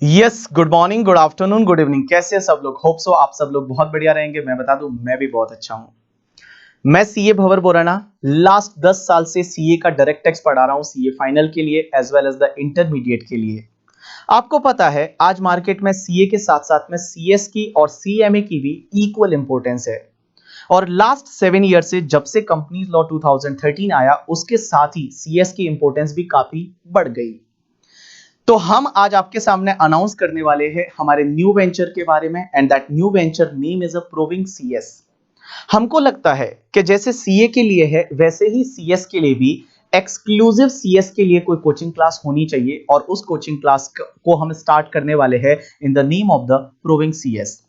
Yes, good morning, good afternoon, good evening. कैसे हैं सब लोग? होप सो आप सब लोग बहुत बढ़िया रहेंगे। मैं बता दूं, मैं भी बहुत अच्छा हूं। मैं सीए भंवर बोराना लास्ट 10 साल से सीए का डायरेक्ट टेक्स्ट पढ़ा रहा हूं, सीए फाइनल के लिए as well as the intermediate के लिए। आपको पता है आज मार्केट में सीए के साथ साथ में सीएस की और सीएमए की भी इक्वल इंपॉर्टेंस है। और लास्ट 7 ईयर से जब से कंपनीज लॉ 2013 आया, उसके साथ ही सीएस की इंपॉर्टेंस भी काफी बढ़ गई। तो हम आज आपके सामने अनाउंस करने वाले हैं हमारे न्यू वेंचर के बारे में, and that new venture name is a proving CS. हमको लगता है कि जैसे सीए के लिए है वैसे ही सीएस के लिए भी एक्सक्लूसिव सीएस के लिए कोई कोचिंग क्लास होनी चाहिए, और उस कोचिंग क्लास को हम स्टार्ट करने वाले हैं in the name of the proving CS.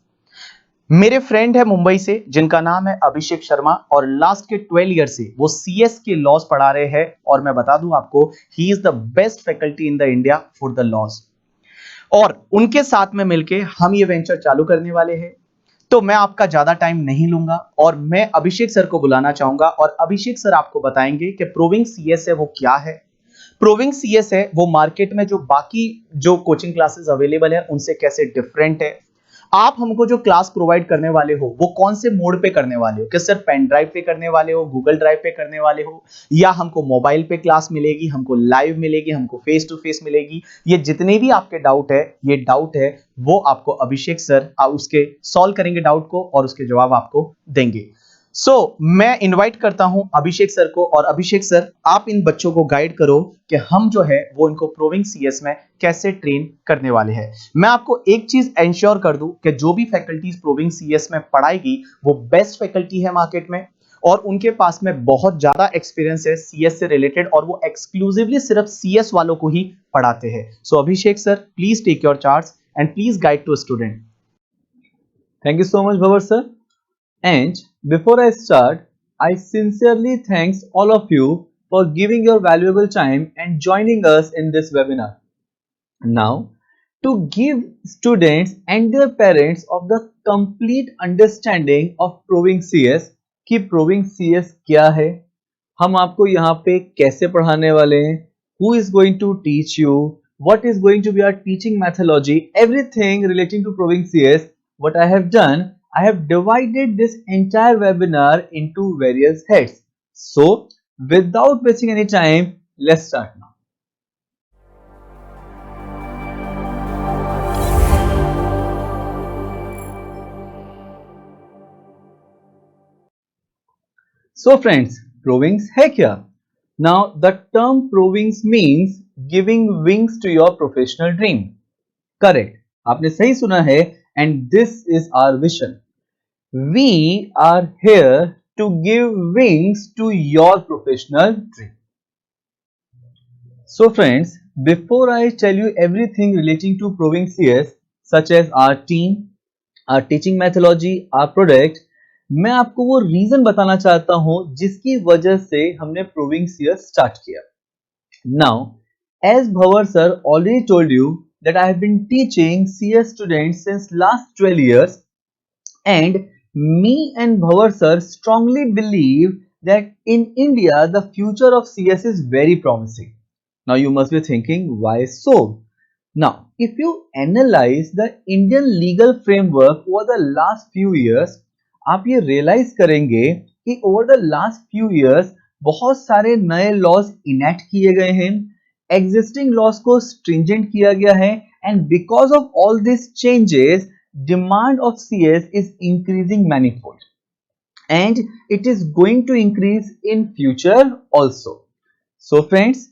मेरे फ्रेंड है मुंबई से जिनका नाम है अभिषेक शर्मा, और लास्ट के 12 ईयर से वो सीएस के लॉज पढ़ा रहे हैं। और मैं बता दूं आपको, he is the best faculty in the India for the laws. और उनके साथ में मिलके हम ये वेंचर चालू करने वाले हैं। तो मैं आपका ज्यादा टाइम नहीं लूंगा और मैं अभिषेक सर को बुलाना चाहूंगा, और अभिषेक सर आपको बताएंगे कि प्रूविंग सीएस है वो क्या है। प्रूविंग सीएस है वो मार्केट में जो बाकी जो कोचिंग क्लासेस अवेलेबल है उनसे कैसे डिफरेंट है। आप हमको जो क्लास प्रोवाइड करने वाले हो वो कौन से मोड पे करने वाले हो, कि सिर्फ पेन ड्राइव पे करने वाले हो, गूगल ड्राइव पे करने वाले हो, या हमको मोबाइल पे क्लास मिलेगी, हमको लाइव मिलेगी, हमको फेस टू फेस मिलेगी। ये जितने भी आपके डाउट है, ये डाउट है वो आपको अभिषेक सर उसके सॉल्व करेंगे डाउट को, और उसके जवाब आपको देंगे। मैं इनवाइट करता हूं अभिषेक सर को, और अभिषेक सर आप इन बच्चों को गाइड करो कि हम जो है वो इनको प्रूविंग सीएस में कैसे ट्रेन करने वाले हैं। मैं आपको एक चीज एंश्योर कर दूं कि जो भी फैकल्टीज प्रूविंग सीएस में पढ़ाएगी वो बेस्ट फैकल्टी है मार्केट में, और उनके पास में बहुत ज्यादा एक्सपीरियंस है सीएस से रिलेटेड, और वो एक्सक्लूसिवली सिर्फ सीएस वालों को ही पढ़ाते हैं। Abhishek sir, please take your charge and please guide to student. Thank you so much, Bhavar sir. And before I start, I sincerely thanks all of you for giving your valuable time and joining us in this webinar. Now, to give students and their parents of the complete understanding of Proving CS कि Proving CS क्या है, हम आपको यहाँ पे कैसे पढ़ाने वाले हैं, who is going to teach you, what is going to be our teaching methodology, everything relating to Proving CS. What I have done, I have divided this entire webinar into various heads. So, without wasting any time, let's start now. So friends, provings है क्या? Now the term provings means giving wings to your professional dream. Correct. आपने सही सुना है, and this is our vision. We are here to give wings to your professional dream. So friends, before I tell you everything relating to Proving CS, such as our team, our teaching methodology, our product, मैं आपको वो reason बताना चाहता हूं जिसकी वजह से हमने प्रूविंग सीएस स्टार्ट किया. Now, as Bhavar sir already told you that I have been teaching CS students since last 12 years, and me and Bhavar sir strongly believe that in India the future of CS is very promising. Now you must be thinking, why so? Now, if you analyze the Indian legal framework over the last few years, आप ये realize करेंगे कि over the last few years बहुत सारे नए laws enact किए गए हैं, existing laws को stringent किया गया है, and because of all these changes, demand of CS is increasing manifold, and it is going to increase in future also. So friends,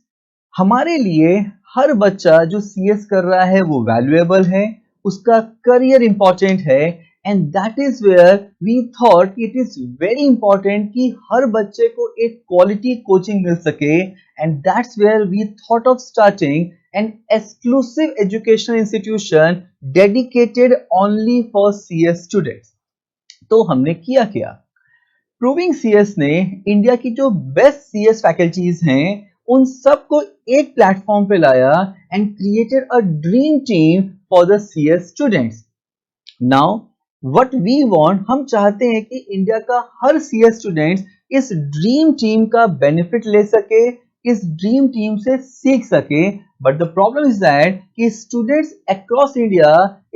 हमारे लिए हर बच्चा जो सीएस कर रहा है वो वैल्यूएबल है, उसका करियर इंपॉर्टेंट है, and that is where we thought it is very important कि हर बच्चे को एक क्वालिटी कोचिंग मिल सके, and that's where we thought of starting an exclusive education institution dedicated only for CS students. तो हमने किया क्या? प्रूविंग सीएस ने इंडिया की जो बेस्ट सीएस फैकल्टीज हैं उन सबको एक प्लेटफॉर्म पे लाया and created a dream team for the CS students. Now what we want, हम चाहते हैं कि इंडिया का हर सीएस स्टूडेंट इस ड्रीम टीम का बेनिफिट ले सके, इस ड्रीम टीम से सीख सके, but the problem is that कि students across India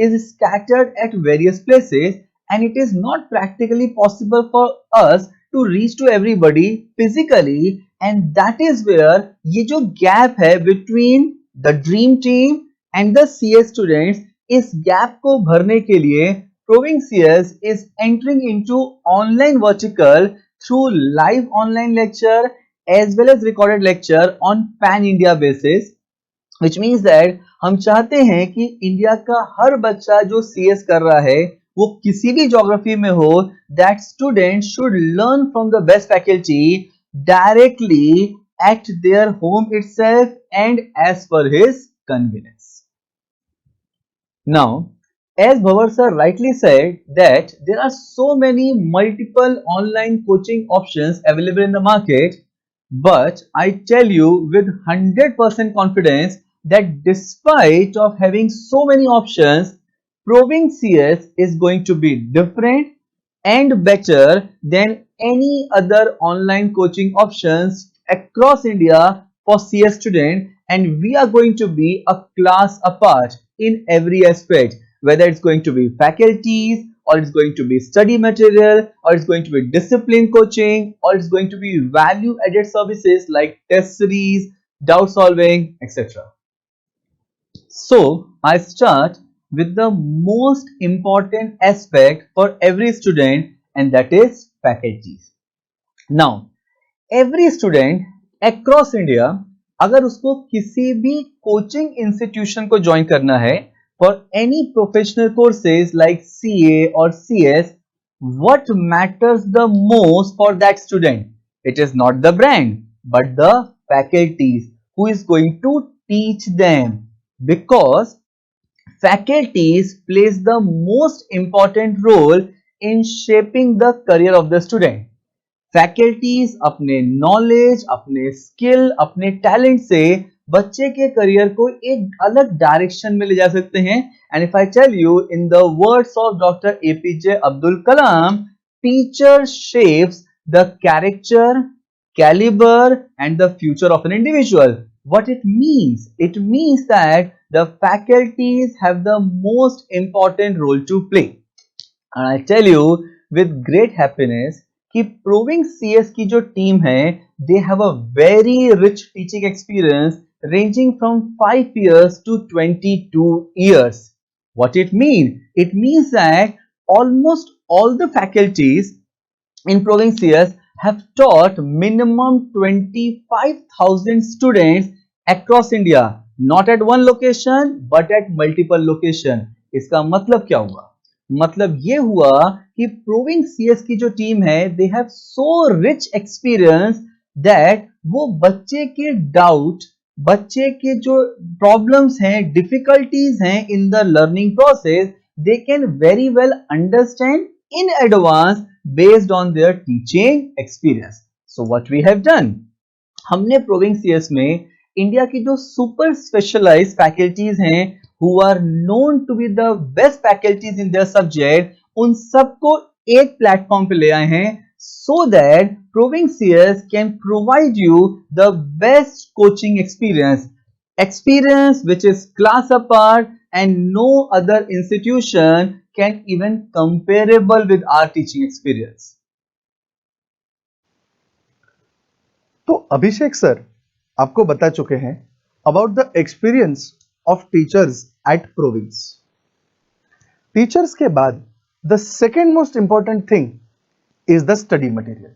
is scattered at various places and it is not practically possible for us to reach to everybody physically, and that is where ये जो gap है between the dream team and the CS students, इस gap को भरने के लिए Proving CS is entering into online vertical through live online lecture as well as recorded lecture on pan India basis, which means that हम चाहते हैं कि India का हर बच्चा जो CS कर रहा है वो किसी भी ज्योग्राफी में हो, that student should learn from the best faculty directly at their home itself and as per his convenience. Now, as Bhavar sir rightly said that there are so many multiple online coaching options available in the market, but I tell you with 100% confidence that despite of having so many options, Proving CS is going to be different and better than any other online coaching options across India for CS student, and we are going to be a class apart in every aspect, whether it's going to be faculties or it's going to be study material or it's going to be discipline coaching or it's going to be value added services like test series, doubt solving, etc. So I start with the most important aspect for every student, and that is faculties. Now, every student across India अगर उसको किसी भी coaching institution को join करना है for any professional courses like CA or CS, what matters the most for that student? It is not the brand, but the faculties who is going to teach them, because faculties plays the most important role in shaping the career of the student. Faculties अपने knowledge, अपने skill, अपने talent से बच्चे के career को एक अलग direction में ले जा सकते हैं. And if I tell you in the words of doctor APJ Abdul Kalam, teacher shapes the character, calibre and the future of an individual. What it means? It means that the faculties have the most important role to play. And I tell you with great happiness कि proving CS की जो team है, they have a very rich teaching experience ranging from 5 years to 22 years. What it means? It means that almost all the faculties in Proving CS have taught minimum 25,000 students across India, not at one location but at multiple location. इसका मतलब क्या हुआ? मतलब ये हुआ कि proving CS की जो टीम है, they have so rich experience that वो बच्चे के डाउट, बच्चे के जो प्रॉब्लम्स हैं, डिफिकल्टीज हैं in the learning process, they can very well understand in advance based on their teaching experience. So what we have done, हमने प्रूविंग सीएस में इंडिया की जो सुपर स्पेशलाइज्ड फैकल्टीज हैं, who are known to be the best faculties in their subject, उन सबको एक platform पे ले आए हैं so that Proving CS can provide you the best coaching experience which is class apart and no other institution can even comparable with our teaching experience. तो अभिषेक sir आपको बता चुके हैं about the experience of teachers at Provings. Teachers के बाद the second most important thing is the study material.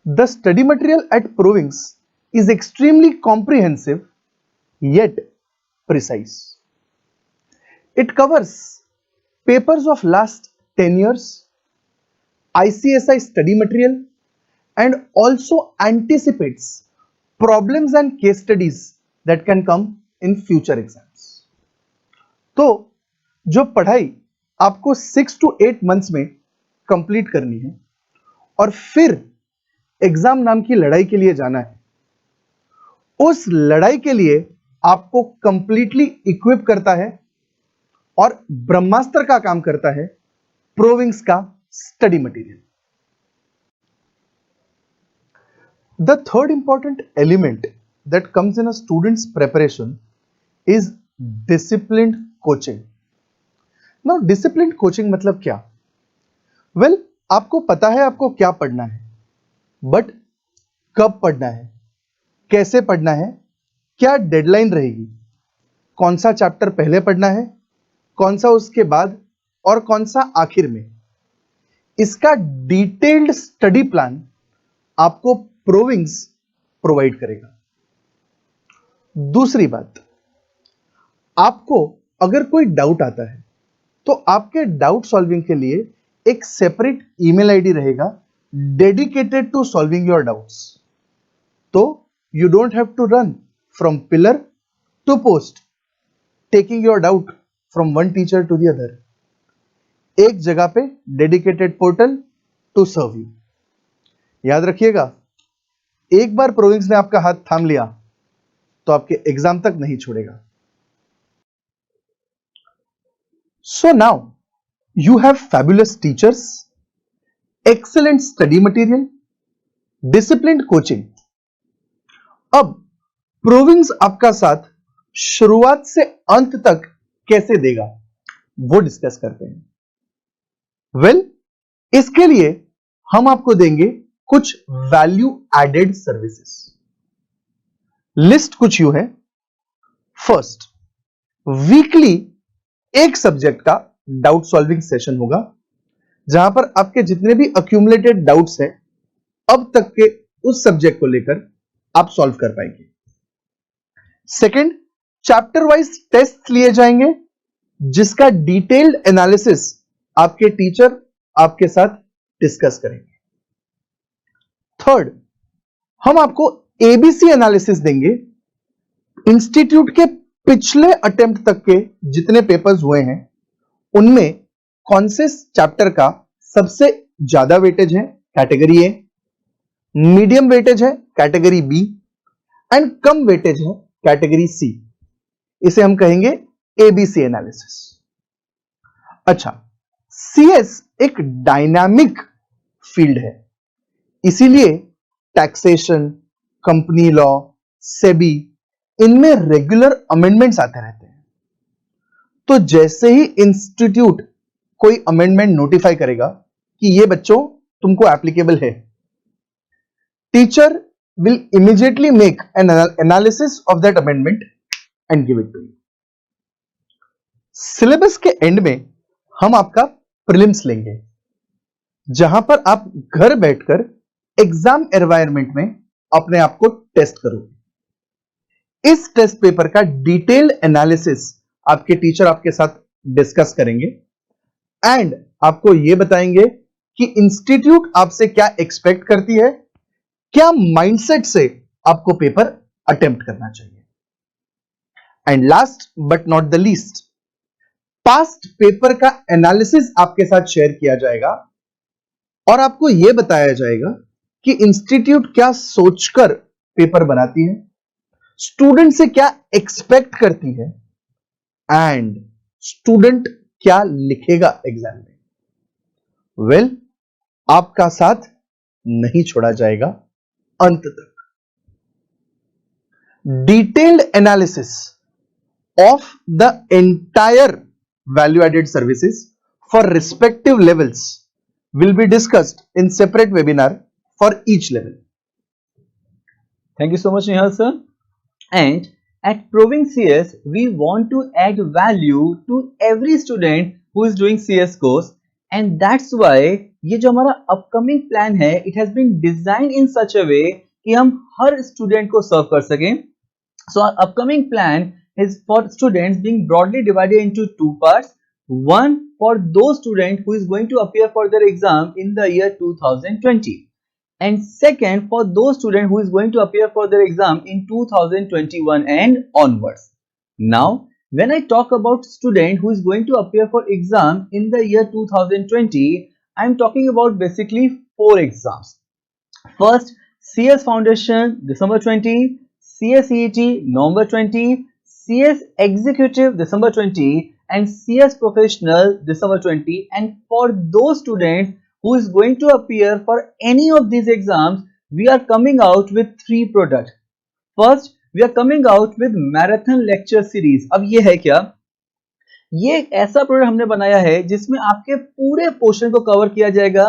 The study material at Provings is extremely comprehensive yet precise. It covers papers of last 10 years, ICSI study material, and also anticipates problems and case studies that can come in future exams. तो जो पढ़ाई आपको 6 to 8 months में complete करनी है और फिर exam नाम की लड़ाई के लिए जाना है, उस लड़ाई के लिए आपको कंप्लीटली इक्विप करता है और ब्रह्मास्त्र का काम करता है प्रोविंग्स का study material. The third important element that comes in a student's preparation is disciplined coaching. Now, disciplined coaching मतलब क्या? Well, आपको पता है आपको क्या पढ़ना है, बट कब पढ़ना है, कैसे पढ़ना है, क्या डेडलाइन रहेगी, कौन सा चैप्टर पहले पढ़ना है, कौन सा उसके बाद और कौन सा आखिर में, इसका डिटेल्ड स्टडी प्लान आपको प्रोविंग्स प्रोवाइड करेगा। दूसरी बात, आपको अगर कोई डाउट आता है तो आपके डाउट सॉल्विंग के लिए एक सेपरेट ईमेल आईडी रहेगा dedicated to solving your doubts. तो you don't have to run from pillar to post taking your doubt from one teacher to the other. एक जगह पे dedicated portal to serve you. याद रखिएगा, एक बार प्रोविंग्स ने आपका हाथ थाम लिया तो आपके एग्जाम तक नहीं छोड़ेगा। So now you have fabulous teachers, excellent study material, disciplined coaching. अब प्रोविंग्स आपका साथ शुरुआत से अंत तक कैसे देगा वो डिस्कस करते हैं। वेल, इसके लिए हम आपको देंगे कुछ वैल्यू एडेड सर्विसेज। लिस्ट कुछ यूं है। फर्स्ट, वीकली एक सब्जेक्ट का डाउट सॉल्विंग सेशन होगा जहां पर आपके जितने भी अक्यूमुलेटेड डाउट्स हैं अब तक के उस सब्जेक्ट को लेकर आप सॉल्व कर पाएंगे। सेकंड, चैप्टर वाइज टेस्ट लिए जाएंगे जिसका डिटेल्ड एनालिसिस आपके टीचर आपके साथ डिस्कस करेंगे। थर्ड, हम आपको एबीसी एनालिसिस देंगे। इंस्टीट्यूट के पिछले अटेम्प्ट तक के जितने पेपर्स हुए हैं उनमें कौन से चैप्टर का सबसे ज्यादा वेटेज है, कैटेगरी ए, मीडियम वेटेज है, कैटेगरी बी, एंड कम वेटेज है, कैटेगरी सी। इसे हम कहेंगे एबीसी एनालिसिस। अच्छा, सीएस एक डायनामिक फील्ड है, इसीलिए टैक्सेशन, कंपनी लॉ, सेबी, इनमें रेगुलर अमेंडमेंट्स आते रहते हैं। तो जैसे ही इंस्टीट्यूट कोई अमेंडमेंट नोटिफाई करेगा कि ये बच्चों तुमको एप्लीकेबल है, teacher will immediately make an analysis of that amendment and give it to you. Syllabus के एंड में हम आपका प्रीलिम्स लेंगे जहां पर आप घर बैठकर एग्जाम एनवायरनमेंट में अपने आप को टेस्ट करोगे। इस टेस्ट पेपर का डिटेल्ड एनालिसिस आपके टीचर आपके साथ डिस्कस करेंगे एंड आपको यह बताएंगे कि इंस्टीट्यूट आपसे क्या एक्सपेक्ट करती है, क्या माइंडसेट से आपको पेपर अटेम्प्ट करना चाहिए। And last but not the least, past paper का एनालिसिस आपके साथ शेयर किया जाएगा और आपको यह बताया जाएगा कि इंस्टीट्यूट क्या सोचकर पेपर बनाती है, स्टूडेंट से क्या एक्सपेक्ट करती है एंड स्टूडेंट क्या लिखेगा एग्जाम में। वेल, आपका साथ नहीं छोड़ा जाएगा अंत तक। Detailed analysis of the entire value added services for respective levels will be discussed in separate webinar for each level. Thank you so much, Nihal sir. And at Proving CS, we want to add value to every student who is doing CS course, and that's why ये जो हमारा upcoming plan है, it has been designed in such a way कि हम हर student को serve कर सकें. So our upcoming plan is for students being broadly divided into two parts. One for those students who is going to appear for their exam in the year 2020, and second for those students who is going to appear for their exam in 2021 and onwards. Now, when I talk about student who is going to appear for exam in the year 2020, I am talking about basically 4 exams. First, CS Foundation December 20, CS EET November 20, CS Executive December 20 and CS Professional December 20. And for those students who is going to appear for any of these exams, we are coming out with 3 products. First, we are coming out with marathon lecture series. अब ये है क्या? ये एक ऐसा product हमने बनाया है जिसमें आपके पूरे पोर्शन को कवर किया जाएगा.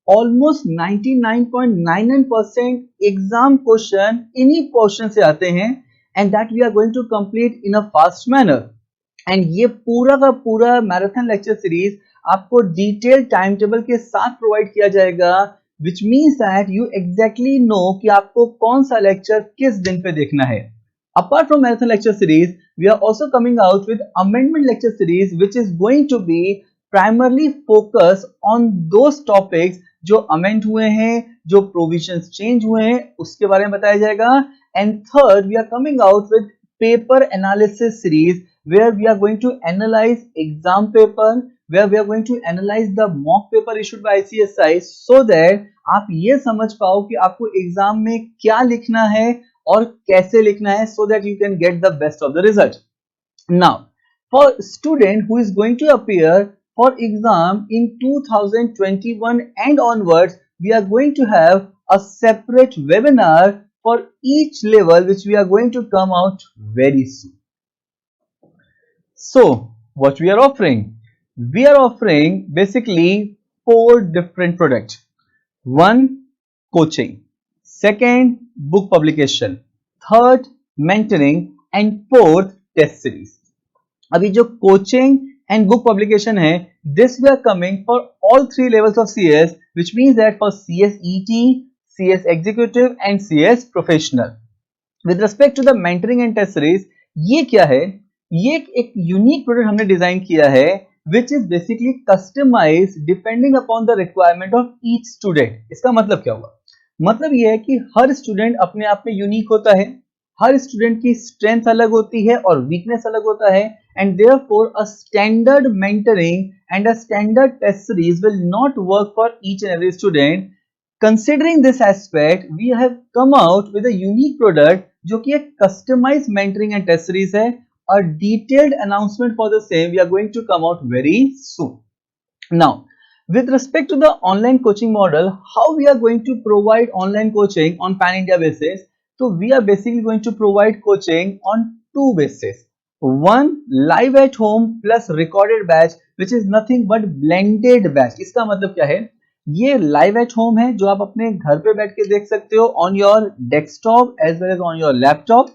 ऑलमोस्ट 99.99% एग्जाम क्वेश्चन इन्हीं पोर्शन से आते हैं and that we are going to complete in a fast manner. And ये पूरा का पूरा मैराथन लेक्चर सीरीज आपको डिटेल टाइम टेबल के साथ प्रोवाइड किया जाएगा, which means that you exactly know कि आपको कौन सा लेक्चर किस दिन पे देखना है. Apart from marathon lecture series, we are also coming out with amendment lecture series, which is going to be primarily focused on those topics जो amend हुए हैं, जो provisions change हुए हैं, उसके बारे में बताया जाएगा. And third, we are coming out with paper analysis series, where we are going to analyze exam paper, where we are going to analyze the mock paper issued by ICSI, so that आप ये समझ पाओ कि आपको exam में क्या लिखना है और कैसे लिखना है, so that you can get the best of the result. Now, for student who is going to appear for exam in 2021 and onwards, we are going to have a separate webinar for each level, which we are going to come out very soon. So, what we are offering? We are offering basically 4 different products. One, coaching. Second, book publication. Third, mentoring. And fourth, test series. अभी जो coaching and book publication है, this we are coming for all 3 levels of CS, which means that for CS ET, CS Executive and CS Professional. With respect to the mentoring and test series, ये क्या है? ये एक unique product हमने design किया है, which is basically customized depending upon the requirement of each student. इसका मतलब क्या हुआ? मतलब ये है कि हर स्टूडेंट अपने आप में यूनिक होता है, हर स्टूडेंट की स्ट्रेंथ अलग होती है और वीकनेस अलग होता है, and therefore a standard mentoring and a standard test series will not work for each and every student. Considering this aspect, we have come out with a unique product जो कि एक customized mentoring and test series है. A detailed announcement for the same we are going to come out very soon. Now, with respect to the online coaching model, how we are going to provide online coaching on pan India basis? So we are basically going to provide coaching on 2 bases. One, live at home plus recorded batch, which is nothing but blended batch. इसका मतलब क्या है? ये live at home है जो आप अपने घर पे बैठ के देख सकते हो on your desktop as well as on your laptop.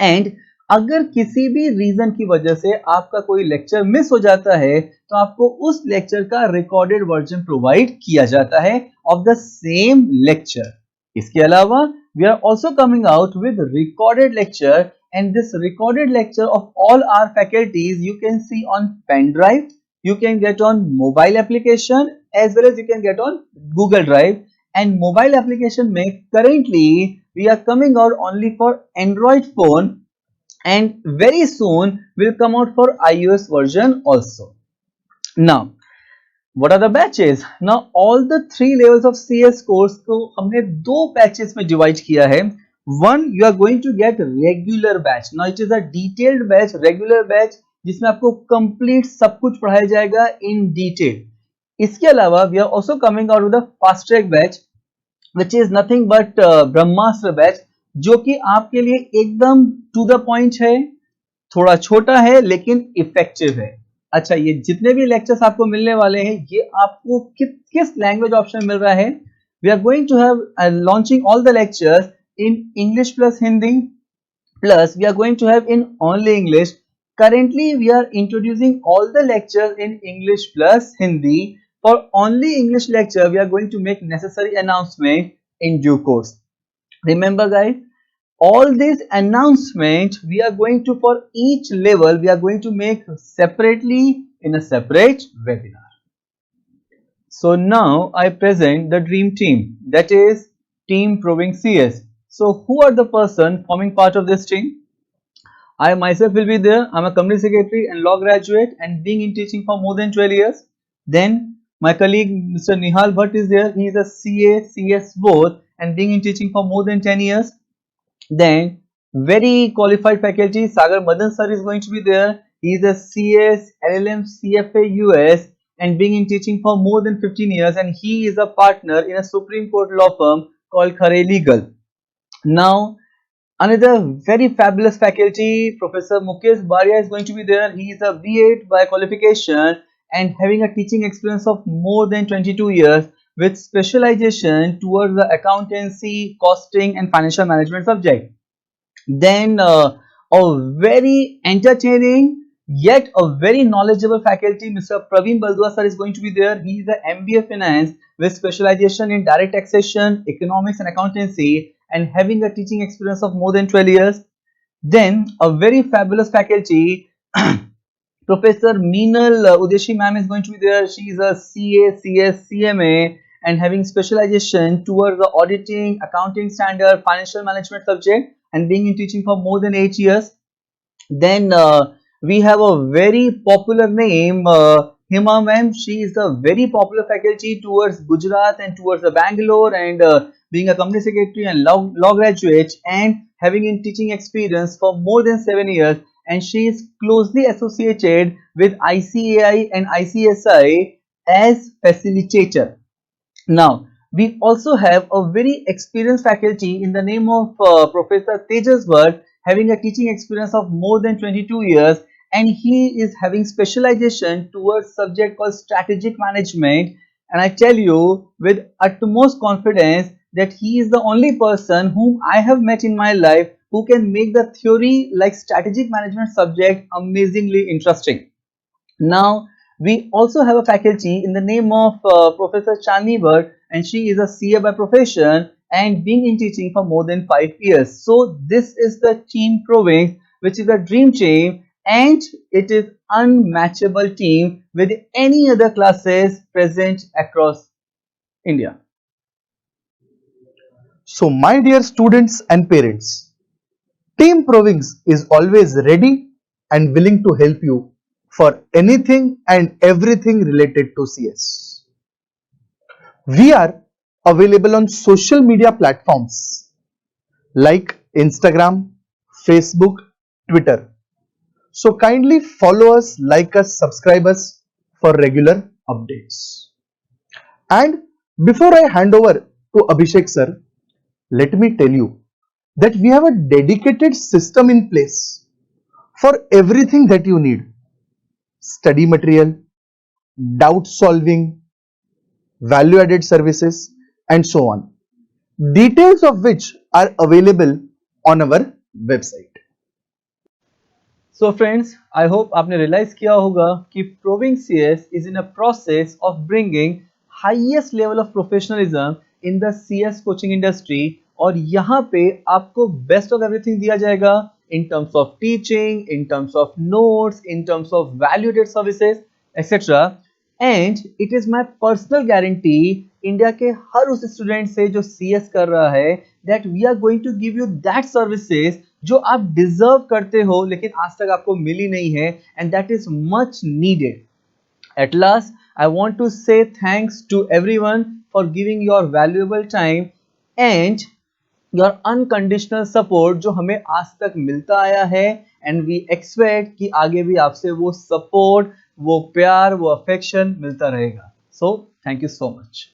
And अगर किसी भी रीजन की वजह से आपका कोई लेक्चर मिस हो जाता है तो आपको उस लेक्चर का रिकॉर्डेड वर्जन प्रोवाइड किया जाता है ऑफ द सेम लेक्चर. इसके अलावा we are also coming out with recorded lecture, and this recorded lecture of all our faculties you can see on pen drive, you can get on mobile application as well as you can get on Google Drive. And mobile application में currently we are coming out only for Android phone, and very soon will come out for iOS version also. Now, what are the batches? Now, all the 3 levels of CS course को हमने 2 batches में divide किया है. One, you are going to get regular batch. Now, it is a detailed batch, regular batch, जिसमें आपको complete सब कुछ पढ़ाया जाएगा in detail. इसके अलावा we are also coming out with a fast track batch, which is nothing but Brahmastra batch, जो कि आपके लिए एकदम टू द पॉइंट है, थोड़ा छोटा है लेकिन इफेक्टिव है. अच्छा, ये जितने भी लेक्चर्स आपको मिलने वाले हैं ये आपको किस लैंग्वेज ऑप्शन मिल रहा है? We are going to have launching all the lectures in English plus Hindi, plus we are going to have in only English. Currently we are introducing all the lectures in English plus Hindi. For only English lecture we are going to make necessary announcement in due course. Remember guys, all these announcement we are going to, for each level we are going to make separately in a separate webinar. So now I present the dream team, that is Team Proving CS. So who are the person forming part of this team? I myself will be there. I'm a company secretary and law graduate and being in teaching for more than 12 years. Then my colleague Mr. Nihal Bhatt is there. He is a CA, CS both and being in teaching for more than 10 years. Then very qualified faculty Sagar Madan sir is going to be there. He is a CS, LLM, CFA US and being in teaching for more than 15 years, and he is a partner in a Supreme Court law firm called Khareli Girl. Now, another very fabulous faculty, Professor Mukesh Baria is going to be there. He is a B.Ed by qualification and having a teaching experience of more than 22 years with specialization towards the accountancy, costing and financial management subject. Then a very entertaining yet a very knowledgeable faculty, Mr. Praveen Baldua sir is going to be there. He is an MBA Finance with specialization in direct taxation, economics and accountancy and having a teaching experience of more than 12 years. Then a very fabulous faculty, Professor Meenal Udeshi ma'am is going to be there. She is a CA, CS, CMA and having specialization towards the auditing, accounting standard, financial management subject and being in teaching for more than 8 years. Then we have a very popular name, Hima ma'am. She is a very popular faculty towards Gujarat and towards the Bangalore and being a company secretary and law graduate and having in teaching experience for more than 7 years and she is closely associated with ICAI and ICSI as facilitator. Now, we also have a very experienced faculty in the name of Professor Tejas Bhatt having a teaching experience of more than 22 years and he is having specialization towards subject called strategic management and I tell you with utmost confidence that he is the only person whom I have met in my life who can make the theory like strategic management subject amazingly interesting. Now, we also have a faculty in the name of Professor Chandni Bhatt and she is a CA by profession and being in teaching for more than 5 years. So, this is the team Province which is a dream team and it is unmatchable team with any other classes present across India. So, my dear students and parents, Team Province is always ready and willing to help you for anything and everything related to CS. We are available on social media platforms like Instagram, Facebook, Twitter. So kindly follow us, like us, subscribe us for regular updates. And before I hand over to Abhishek sir, let me tell you that we have a dedicated system in place for everything that you need: study material, doubt solving, value added services, and so on. Details of which are available on our website. So friends, I hope आपने realize किया होगा कि Proving CS is in a process of bringing highest level of professionalism in the CS coaching industry और यहाँ पे आपको best of everything दिया जाएगा in terms of teaching, in terms of notes, in terms of value-added services, etc. And it is my personal guarantee India के हर उस student से जो CS कर रहा है that we are going to give you that services जो आप deserve करते हो लेकिन आज तक आपको मिली नहीं है and that is much needed. At last, I want to say thanks to everyone for giving your valuable time and your unconditional support जो हमें आज तक मिलता आया है and we expect कि आगे भी आपसे वो support, वो प्यार, वो affection मिलता रहेगा. So, thank you so much.